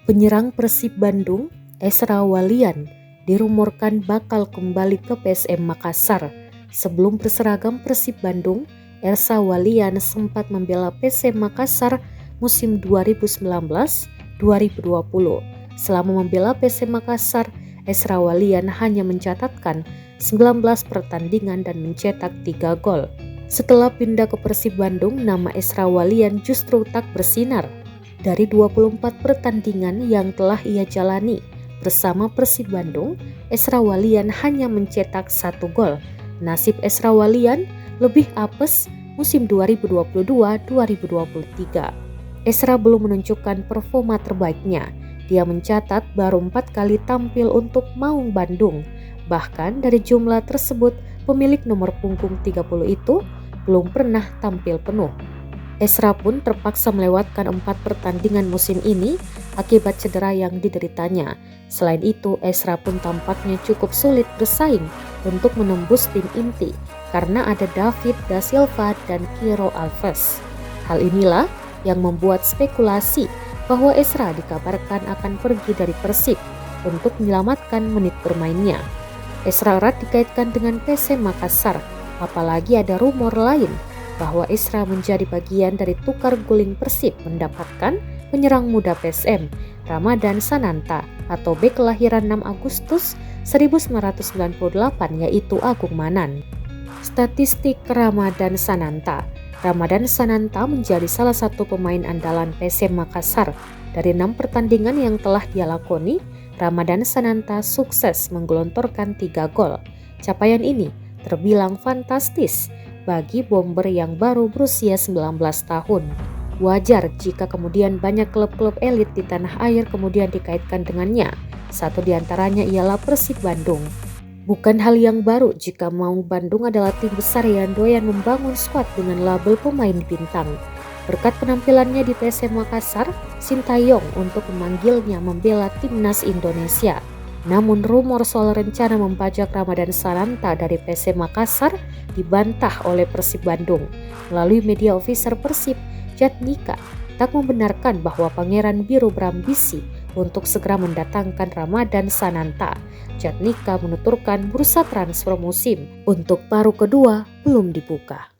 Penyerang Persib Bandung, Ezra Walian, dirumorkan bakal kembali ke PSM Makassar. Sebelum berseragam Persib Bandung, Ezra Walian sempat membela PSM Makassar musim 2019-2020. Selama membela PSM Makassar, Ezra Walian hanya mencatatkan 19 pertandingan dan mencetak 3 gol. Setelah pindah ke Persib Bandung, nama Ezra Walian justru tak bersinar. Dari 24 pertandingan yang telah ia jalani bersama Persib Bandung, Ezra Walian hanya mencetak 1 gol. Nasib Ezra Walian lebih apes musim 2022-2023. Ezra belum menunjukkan performa terbaiknya. Dia mencatat baru 4 kali tampil untuk Maung Bandung. Bahkan dari jumlah tersebut, pemilik nomor punggung 30 itu belum pernah tampil penuh. Ezra pun terpaksa melewatkan 4 pertandingan musim ini akibat cedera yang dideritanya. Selain itu, Ezra pun tampaknya cukup sulit bersaing untuk menembus tim inti karena ada David da Silva dan Kiro Alves. Hal inilah yang membuat spekulasi bahwa Ezra dikabarkan akan pergi dari Persib untuk menyelamatkan menit bermainnya. Ezra erat dikaitkan dengan PSM Makassar, apalagi ada rumor lain bahwa Ezra menjadi bagian dari tukar guling Persib mendapatkan penyerang muda PSM, Ramadan Sananta, atau bek kelahiran 6 Agustus 1998 yaitu Agung Manan. Statistik Ramadan Sananta. Ramadan Sananta menjadi salah satu pemain andalan PSM Makassar. Dari 6 pertandingan yang telah dia lakoni, Ramadan Sananta sukses menggelontorkan 3 gol. Capaian ini terbilang fantastis bagi bomber yang baru berusia 19 tahun. Wajar jika kemudian banyak klub-klub elit di tanah air kemudian dikaitkan dengannya. Satu di antaranya ialah Persib Bandung. Bukan hal yang baru jika Maung Bandung adalah tim besar yang doyan membangun skuad dengan label pemain bintang. Berkat penampilannya di PSM Makassar, Sintayong untuk memanggilnya membela timnas Indonesia. Namun rumor soal rencana membajak Ramadan Sananta dari PSM Makassar dibantah oleh Persib Bandung. Melalui media officer Persib, Jatnika tak membenarkan bahwa Pangeran Biru berambisi untuk segera mendatangkan Ramadan Sananta. Jatnika menuturkan bursa transfer musim untuk paruh kedua belum dibuka.